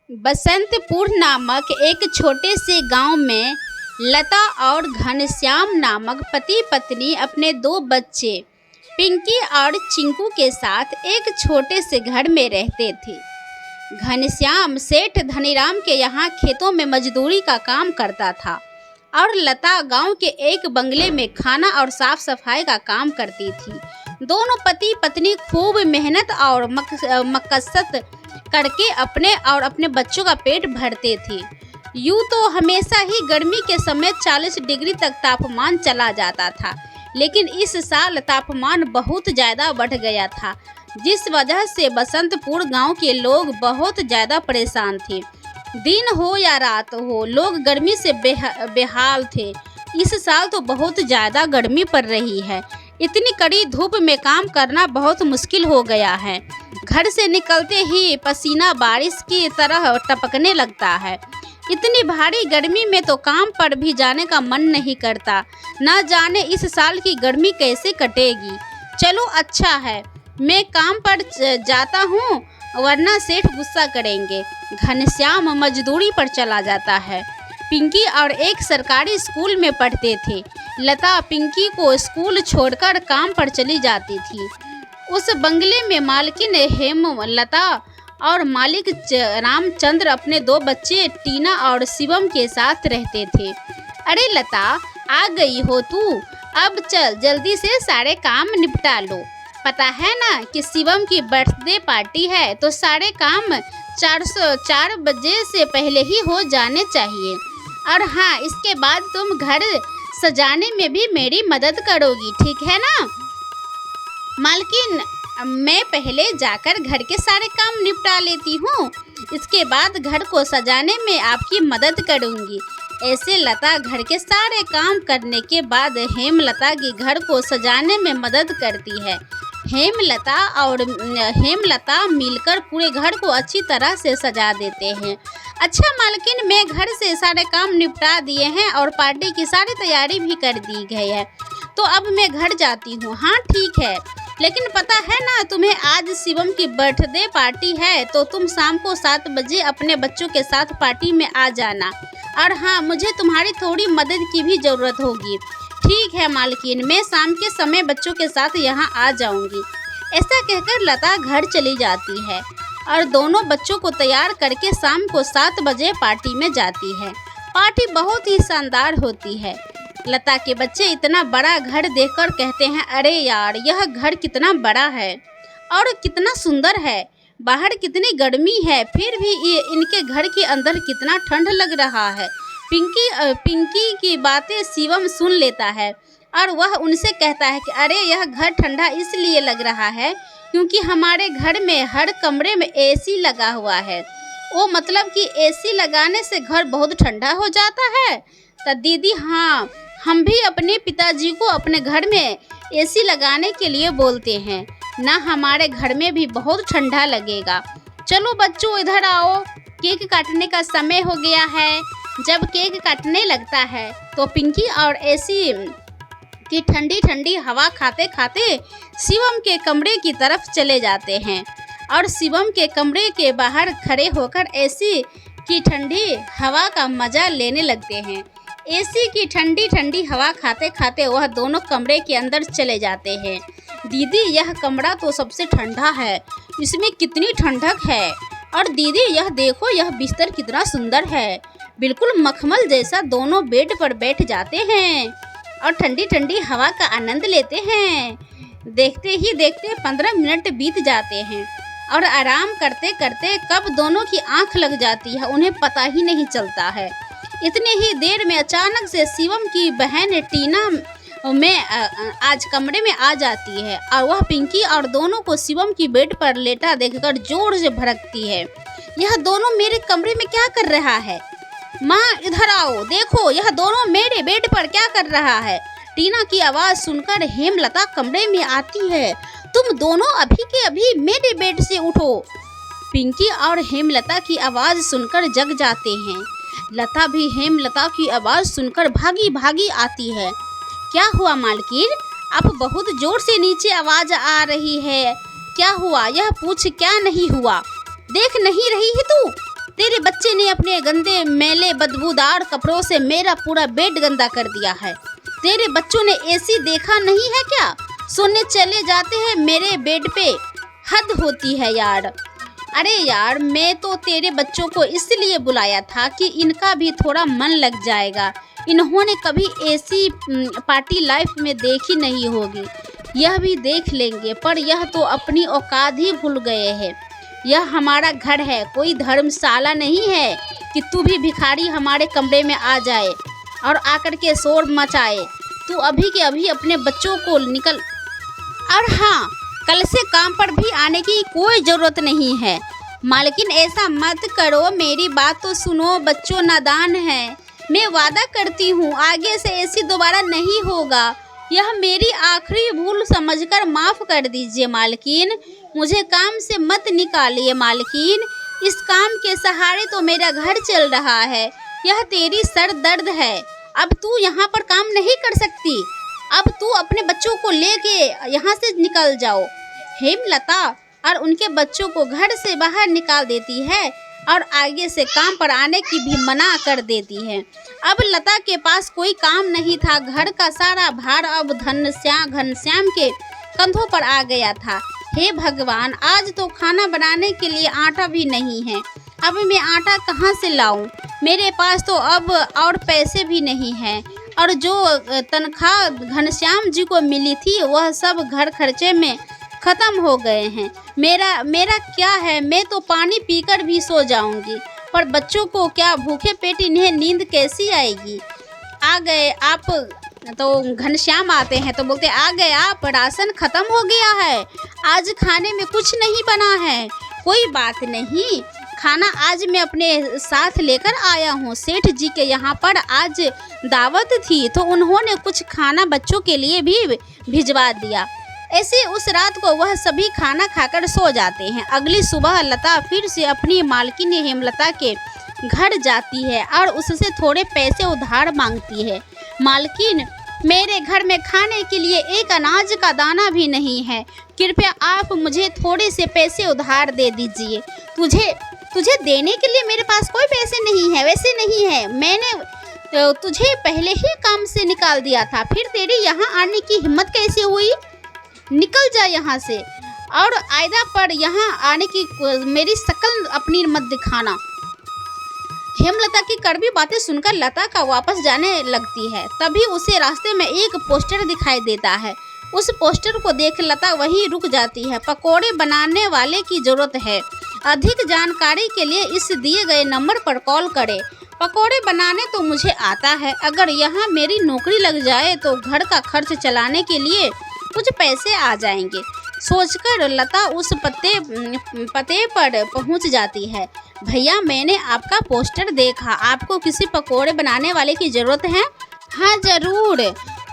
बसंतपुर नामक एक छोटे से गांव में लता और घनश्याम नामक पति पत्नी अपने दो बच्चे पिंकी और चिंकू के साथ एक छोटे से घर में रहते थे। घनश्याम सेठ धनीराम के यहाँ खेतों में मजदूरी का काम करता था और लता गांव के एक बंगले में खाना और साफ सफाई का काम करती थी। दोनों पति पत्नी खूब मेहनत और मकसद करके अपने और अपने बच्चों का पेट भरते थे। यूँ तो हमेशा ही गर्मी के समय 40 डिग्री तक तापमान चला जाता था, लेकिन इस साल तापमान बहुत ज़्यादा बढ़ गया था, जिस वजह से बसंतपुर गांव के लोग बहुत ज़्यादा परेशान थे। दिन हो या रात हो, लोग गर्मी से बेहाल थे। इस साल तो बहुत ज़्यादा गर्मी पड़ रही है। इतनी कड़ी धूप में काम करना बहुत मुश्किल हो गया है। घर से निकलते ही पसीना बारिश की तरह टपकने लगता है। इतनी भारी गर्मी में तो काम पर भी जाने का मन नहीं करता। ना जाने इस साल की गर्मी कैसे कटेगी। चलो अच्छा है, मैं काम पर जाता हूँ, वरना सेठ गुस्सा करेंगे। घनश्याम मजदूरी पर चला जाता है। पिंकी और एक सरकारी स्कूल में पढ़ते थे। लता पिंकी को स्कूल छोड़कर काम पर चली जाती थी। उस बंगले में मालकिन हेमलता और मालिक रामचंद्र अपने दो बच्चे टीना और शिवम के साथ रहते थे। अरे लता, आ गई हो तू? अब चल जल्दी से सारे काम निपटा लो। पता है ना कि शिवम की बर्थडे पार्टी है, तो सारे काम 4 बजे से पहले ही हो जाने चाहिए। और हाँ, इसके बाद तुम घर सजाने में भी मेरी मदद करोगी, ठीक है ना? मालकिन, मैं पहले जाकर घर के सारे काम निपटा लेती हूँ, इसके बाद घर को सजाने में आपकी मदद करूँगी। ऐसे लता घर के सारे काम करने के बाद हेमलता की घर को सजाने में मदद करती है। हेमलता मिलकर पूरे घर को अच्छी तरह से सजा देते हैं। अच्छा मालकिन, मैं घर से सारे काम निपटा दिए हैं और पार्टी की सारी तैयारी भी कर दी गई है, तो अब मैं घर जाती हूँ। हाँ ठीक है, लेकिन पता है ना तुम्हें आज शिवम की बर्थडे पार्टी है, तो तुम शाम को 7 बजे अपने बच्चों के साथ पार्टी में आ जाना। और हाँ, मुझे तुम्हारी थोड़ी मदद की भी ज़रूरत होगी। ठीक है मालकिन, मैं शाम के समय बच्चों के साथ यहाँ आ जाऊँगी। ऐसा कहकर लता घर चली जाती है और दोनों बच्चों को तैयार करके शाम को 7 बजे पार्टी में जाती है। पार्टी बहुत ही शानदार होती है। लता के बच्चे इतना बड़ा घर देखकर कहते हैं, अरे यार, यह घर कितना बड़ा है और कितना सुंदर है। बाहर कितनी गर्मी है, फिर भी इनके घर के अंदर कितना ठंड लग रहा है। पिंकी की बातें शिवम सुन लेता है और वह उनसे कहता है कि अरे, यह घर ठंडा इसलिए लग रहा है क्योंकि हमारे घर में हर कमरे में एसी लगा हुआ है। वो मतलब कि एसी लगाने से घर बहुत ठंडा हो जाता है। तो दीदी, हाँ, हम भी अपने पिताजी को अपने घर में एसी लगाने के लिए बोलते हैं ना, हमारे घर में भी बहुत ठंडा लगेगा। चलो बच्चों, इधर आओ, केक काटने का समय हो गया है। जब केक काटने लगता है तो पिंकी और एसी की ठंडी ठंडी हवा खाते खाते शिवम के कमरे की तरफ चले जाते हैं और शिवम के कमरे के बाहर खड़े होकर एसी की ठंडी हवा का मज़ा लेने लगते हैं। एसी की ठंडी ठंडी हवा खाते खाते वह दोनों कमरे के अंदर चले जाते हैं। दीदी, यह कमरा तो सबसे ठंडा है, इसमें कितनी ठंडक है। और दीदी, यह देखो, यह बिस्तर कितना सुंदर है, बिल्कुल मखमल जैसा। दोनों बेड पर बैठ जाते हैं और ठंडी ठंडी हवा का आनंद लेते हैं। देखते ही देखते 15 मिनट बीत जाते हैं और आराम करते करते कब दोनों की आंख लग जाती है, उन्हें पता ही नहीं चलता है। इतने ही देर में अचानक से शिवम की बहन टीना में आज कमरे में आ जाती है और वह पिंकी और दोनों को शिवम की बेड पर लेटा देखकर जोर से भड़कती है। यह दोनों मेरे कमरे में क्या कर रहा है? माँ, इधर आओ, देखो, यह दोनों मेरे बेड पर क्या कर रहा है? टीना की आवाज़ सुनकर हेमलता कमरे में आती है। तुम दोनों अभी के अभी मेरे बेड से उठो। पिंकी और हेमलता की आवाज़ सुनकर जग जाते हैं। लता भी हेमलता की आवाज़ सुनकर भागी भागी आती है। क्या हुआ मालकिन? अब बहुत जोर से नीचे आवाज़ आ रही है, क्या हुआ? यह पूछ। क्या नहीं हुआ? देख नहीं रही है तू? तेरे बच्चे ने अपने गंदे मैले बदबूदार कपड़ों से मेरा पूरा बेड गंदा कर दिया है। तेरे बच्चों ने एसी देखा नहीं है क्या? सोने चले जाते हैं मेरे बेड पे। हद होती है यार। अरे यार, मैं तो तेरे बच्चों को इसलिए बुलाया था कि इनका भी थोड़ा मन लग जाएगा। इन्होंने कभी ऐसी पार्टी लाइफ में देखी नहीं होगी। यह भी देख लेंगे, पर यह तो अपनी औकात ही भूल गए हैं। यह हमारा घर है, कोई धर्मशाला नहीं है कि तू भी भिखारी हमारे कमरे में आ जाए और आकर के शोर मचाए। तू अभी के अभी अपने बच्चों को निकल। और हाँ, कल से काम पर भी आने की कोई ज़रूरत नहीं है। मालकिन ऐसा मत करो, मेरी बात तो सुनो। बच्चों नादान हैं। मैं वादा करती हूँ आगे से ऐसी दोबारा नहीं होगा। यह मेरी आखिरी भूल समझकर माफ़ कर दीजिए मालकिन। मुझे काम से मत निकालिए मालकिन। इस काम के सहारे तो मेरा घर चल रहा है। यह तेरी सर दर्द है। अब तू यहाँ पर काम नहीं कर सकती। अब तू अपने बच्चों को लेके यहाँ से निकल जाओ। हेमलता और उनके बच्चों को घर से बाहर निकाल देती है और आगे से काम पर आने की भी मना कर देती है। अब लता के पास कोई काम नहीं था। घर का सारा भार अब घनश्याम के कंधों पर आ गया था। हे भगवान, आज तो खाना बनाने के लिए आटा भी नहीं है। अब मैं आटा कहाँ से लाऊं? मेरे पास तो अब और पैसे भी नहीं हैं और जो तनख्वाह घनश्याम जी को मिली थी वह सब घर खर्चे में ख़त्म हो गए हैं। मेरा क्या है? मैं तो पानी पीकर भी सो जाऊंगी, पर बच्चों को क्या भूखे पेट इन्हें नींद कैसी आएगी? आ गए आप। तो घनश्याम आते हैं तो बोलते आ गए आप, राशन ख़त्म हो गया है, आज खाने में कुछ नहीं बना है। कोई बात नहीं, खाना आज मैं अपने साथ लेकर आया हूँ। सेठ जी के यहाँ पर आज दावत थी तो उन्होंने कुछ खाना बच्चों के लिए भी भिजवा दिया। ऐसे उस रात को वह सभी खाना खाकर सो जाते हैं। अगली सुबह लता फिर से अपनी मालकिन हेमलता के घर जाती है और उससे थोड़े पैसे उधार मांगती है। मालकिन, मेरे घर में खाने के लिए एक अनाज का दाना भी नहीं है। कृपया आप मुझे थोड़े से पैसे उधार दे दीजिए। तुझे देने के लिए मेरे पास कोई पैसे नहीं है। वैसे नहीं है, मैंने तुझे पहले ही काम से निकाल दिया था, फिर तेरे यहाँ आने की हिम्मत कैसे हुई? निकल जा यहाँ से और आयदा पर यहाँ आने की मेरी शक्ल अपनी मत दिखाना। हेमलता की कड़वी बातें सुनकर लता का वापस जाने लगती है। तभी उसे रास्ते में एक पोस्टर दिखाई देता है। उस पोस्टर को देख लता वहीं रुक जाती है। पकोड़े बनाने वाले की ज़रूरत है। अधिक जानकारी के लिए इस दिए गए नंबर पर कॉल करें। पकोड़े बनाने तो मुझे आता है, अगर यहाँ मेरी नौकरी लग जाए तो घर का खर्च चलाने के लिए कुछ पैसे आ जाएंगे। सोचकर लता उस पते पर पहुँच जाती है। भैया, मैंने आपका पोस्टर देखा, आपको किसी पकोड़े बनाने वाले की ज़रूरत है? हाँ ज़रूर।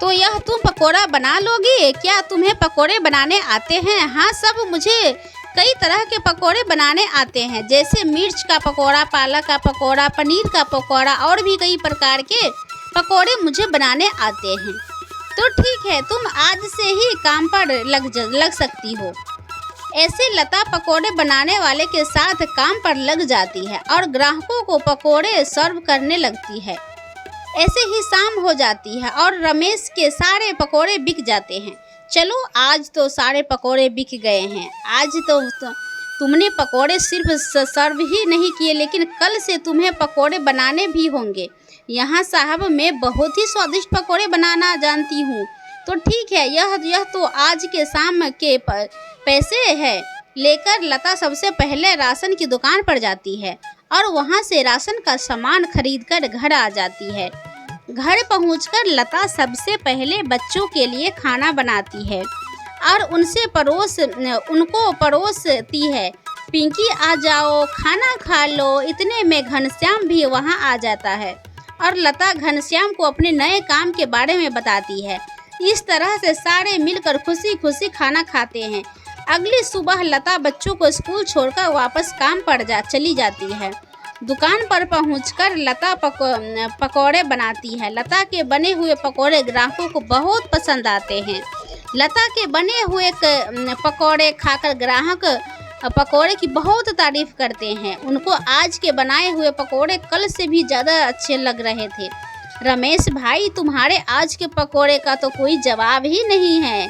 तो यह तुम पकोड़ा बना लोगी? क्या तुम्हें पकोड़े बनाने आते हैं? हाँ, सब मुझे कई तरह के पकोड़े बनाने आते हैं, जैसे मिर्च का पकोड़ा, पालक का पकोड़ा, पनीर का पकोड़ा और भी कई प्रकार के पकोड़े मुझे बनाने आते हैं। तो ठीक है, तुम आज से ही काम पर लग सकती हो। ऐसे लता पकोड़े बनाने वाले के साथ काम पर लग जाती है और ग्राहकों को पकोड़े सर्व करने लगती है। ऐसे ही शाम हो जाती है और रमेश के सारे पकोड़े बिक जाते हैं। चलो, आज तो सारे पकोड़े बिक गए हैं। आज तो तुमने पकोड़े सिर्फ सर्व ही नहीं किए, लेकिन कल से तुम्हें पकोड़े बनाने भी होंगे। यहाँ साहब, मैं बहुत ही स्वादिष्ट पकोड़े बनाना जानती हूँ। तो ठीक है, यह तो आज के शाम के पैसे है। लेकर लता सबसे पहले राशन की दुकान पर जाती है और वहाँ से राशन का सामान खरीदकर घर आ जाती है। घर पहुंचकर लता सबसे पहले बच्चों के लिए खाना बनाती है और उनको परोसती है। पिंकी, आ जाओ, खाना खा लो। इतने में घनश्याम भी वहां आ जाता है और लता घनश्याम को अपने नए काम के बारे में बताती है। इस तरह से सारे मिलकर खुशी खुशी खाना खाते हैं। अगली सुबह लता बच्चों को स्कूल छोड़कर वापस काम पर चली जाती है। दुकान पर पहुंचकर लता पकौड़े बनाती है। लता के बने हुए पकौड़े ग्राहकों को बहुत पसंद आते हैं। लता के बने हुए पकौड़े खाकर ग्राहक पकोड़े की बहुत तारीफ़ करते हैं। उनको आज के बनाए हुए पकोड़े कल से भी ज़्यादा अच्छे लग रहे थे। रमेश भाई, तुम्हारे आज के पकोड़े का तो कोई जवाब ही नहीं है।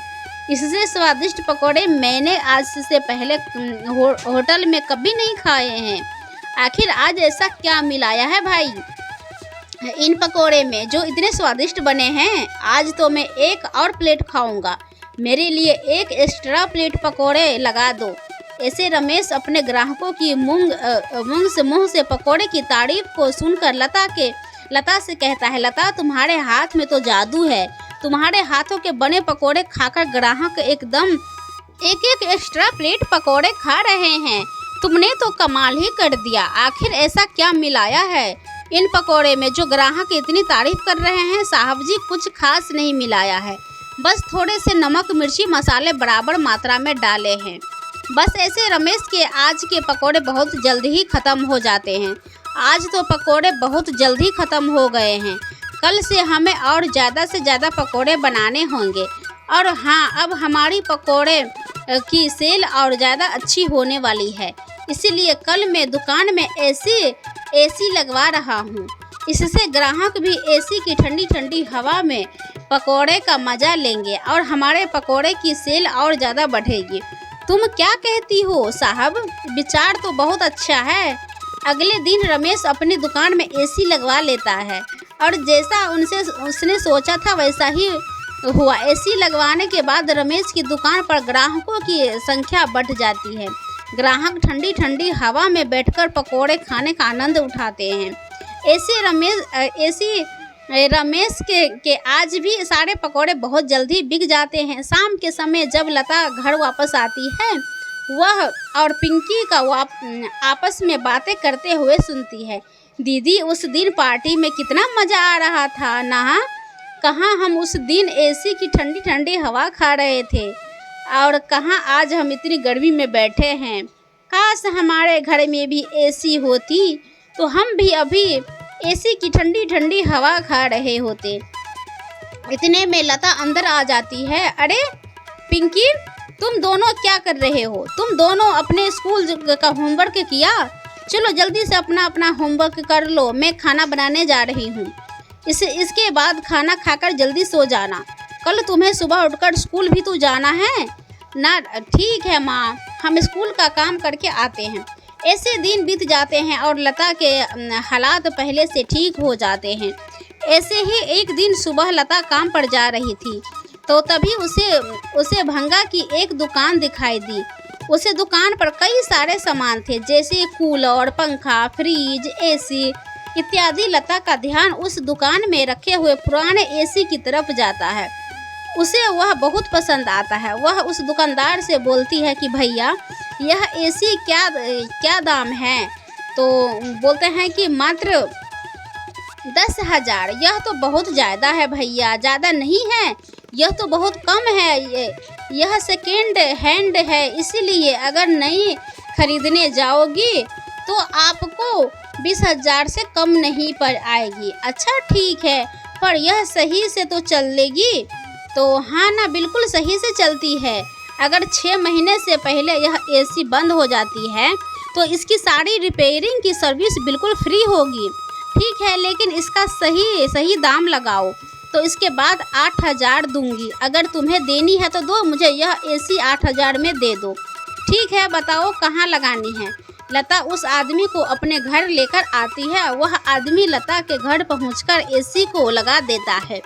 इससे स्वादिष्ट पकोड़े मैंने आज से पहले होटल में कभी नहीं खाए हैं। आखिर आज ऐसा क्या मिलाया है भाई इन पकोड़े में जो इतने स्वादिष्ट बने हैं? आज तो मैं एक और प्लेट खाऊंगा। मेरे लिए एक एक्स्ट्रा प्लेट पकोड़े लगा दो। ऐसे रमेश अपने ग्राहकों की मुंह से पकोड़े की तारीफ को सुनकर लता से कहता है, लता, तुम्हारे हाथ में तो जादू है। तुम्हारे हाथों के बने पकोड़े खाकर ग्राहक एकदम एक एक्स्ट्रा प्लेट पकोड़े खा रहे हैं। तुमने तो कमाल ही कर दिया। आखिर ऐसा क्या मिलाया है इन पकोड़े में जो ग्राहक इतनी तारीफ कर रहे हैं? साहब जी, कुछ खास नहीं मिलाया है, बस थोड़े से नमक मिर्ची मसाले बराबर मात्रा में डाले हैं। बस ऐसे रमेश के आज के पकोड़े बहुत जल्दी ही ख़त्म हो जाते हैं। आज तो पकोड़े बहुत जल्दी ख़त्म हो गए हैं। कल से हमें और ज़्यादा से ज़्यादा पकोड़े बनाने होंगे। और हाँ, अब हमारी पकोड़े की सेल और ज़्यादा अच्छी होने वाली है, इसीलिए कल मैं दुकान में एसी लगवा रहा हूँ। इससे ग्राहक भी एसी की ठंडी ठंडी हवा में पकोड़े का मज़ा लेंगे और हमारे पकोड़े की सेल और ज़्यादा बढ़ेगी। तुम क्या कहती हो साहब? विचार तो बहुत अच्छा है। अगले दिन रमेश अपनी दुकान में एसी लगवा लेता है और जैसा उसने सोचा था वैसा ही हुआ। एसी लगवाने के बाद रमेश की दुकान पर ग्राहकों की संख्या बढ़ जाती है। ग्राहक ठंडी ठंडी हवा में बैठकर पकोड़े खाने का आनंद उठाते हैं। रमेश के आज भी सारे पकोड़े बहुत जल्दी बिक जाते हैं। शाम के समय जब लता घर वापस आती है, वह और पिंकी का आपस में बातें करते हुए सुनती है। दीदी, उस दिन पार्टी में कितना मज़ा आ रहा था ना? कहाँ हम उस दिन एसी की ठंडी ठंडी हवा खा रहे थे और कहाँ आज हम इतनी गर्मी में बैठे हैं। काश हमारे घर में भी एसी होती तो हम भी अभी एसी की ठंडी ठंडी हवा खा रहे होते। इतने में लता अंदर आ जाती है। अरे पिंकी, तुम दोनों क्या कर रहे हो? तुम दोनों अपने स्कूल का होमवर्क किया? चलो जल्दी से अपना अपना होमवर्क कर लो, मैं खाना बनाने जा रही हूँ। इसके बाद खाना खाकर जल्दी सो जाना। कल तुम्हें सुबह उठकर स्कूल भी तो जाना है ना? ठीक है माँ, हम स्कूल का काम करके आते हैं। ऐसे दिन बीत जाते हैं और लता के हालात पहले से ठीक हो जाते हैं। ऐसे ही एक दिन सुबह लता काम पर जा रही थी तो तभी उसे भंगा की एक दुकान दिखाई दी। उसे दुकान पर कई सारे सामान थे, जैसे कूलर, पंखा, फ्रिज, एसी इत्यादि। लता का ध्यान उस दुकान में रखे हुए पुराने एसी की तरफ जाता है। उसे वह बहुत पसंद आता है। वह उस दुकानदार से बोलती है कि भैया, यह एसी क्या दाम है? तो बोलते हैं कि मात्र 10,000। यह तो बहुत ज़्यादा है भैया। ज़्यादा नहीं है, यह तो बहुत कम है। यह सेकेंड हैंड है, इसीलिए अगर नई खरीदने जाओगी तो आपको 20,000 से कम नहीं पड़ आएगी। अच्छा ठीक है, पर यह सही से तो चलेगी? तो हाँ ना, बिल्कुल सही से चलती है। अगर 6 महीने से पहले यह एसी बंद हो जाती है तो इसकी सारी रिपेयरिंग की सर्विस बिल्कुल फ्री होगी। ठीक है, लेकिन इसका सही दाम लगाओ। तो इसके बाद 8,000 दूंगी। अगर तुम्हें देनी है तो दो, मुझे यह एसी 8,000 में दे दो। ठीक है, बताओ कहाँ लगानी है? लता उस आदमी को अपने घर लेकर आती है। वह आदमी लता के घर पहुंचकर एसी को लगा देता है।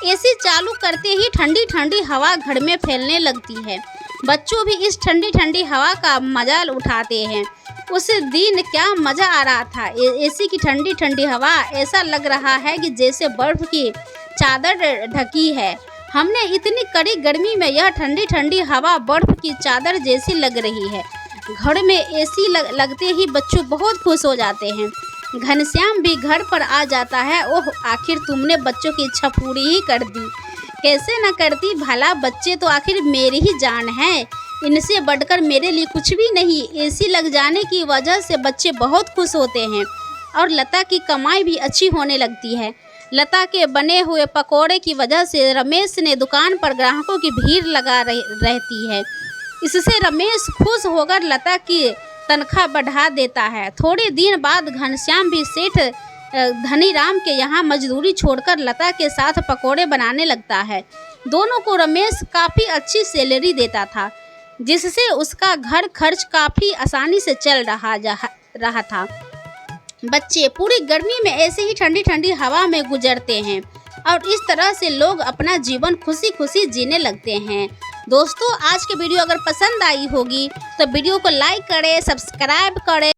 एसी चालू करते ही ठंडी ठंडी हवा घर में फैलने लगती है। बच्चों भी इस ठंडी ठंडी हवा का मजा उठाते हैं। उस दिन क्या मज़ा आ रहा था। एसी की ठंडी ठंडी हवा, ऐसा लग रहा है कि जैसे बर्फ़ की चादर ढकी है। हमने इतनी कड़ी गर्मी में यह ठंडी ठंडी हवा बर्फ़ की चादर जैसी लग रही है। घर में एसी लगते ही बच्चों बहुत खुश हो जाते हैं। घनश्याम भी घर पर आ जाता है। ओह, आखिर तुमने बच्चों की इच्छा पूरी ही कर दी। कैसे न करती भला, बच्चे तो आखिर मेरी ही जान है। इनसे बढ़कर मेरे लिए कुछ भी नहीं। एसी लग जाने की वजह से बच्चे बहुत खुश होते हैं और लता की कमाई भी अच्छी होने लगती है। लता के बने हुए पकोड़े की वजह से रमेश ने दुकान पर ग्राहकों की भीड़ लगा रहती है। इससे रमेश खुश होकर लता की तनख्वाह बढ़ा देता है। थोड़े दिन बाद घनश्याम भी सेठ धनीराम के यहाँ मजदूरी छोड़कर लता के साथ पकोड़े बनाने लगता है। दोनों को रमेश काफ़ी अच्छी सैलरी देता था, जिससे उसका घर खर्च काफ़ी आसानी से चल रहा था। बच्चे पूरी गर्मी में ऐसे ही ठंडी ठंडी हवा में गुजरते हैं और इस तरह से लोग अपना जीवन खुशी खुशी जीने लगते हैं। दोस्तों, आज की वीडियो अगर पसंद आई होगी तो वीडियो को लाइक करें, सब्सक्राइब करें।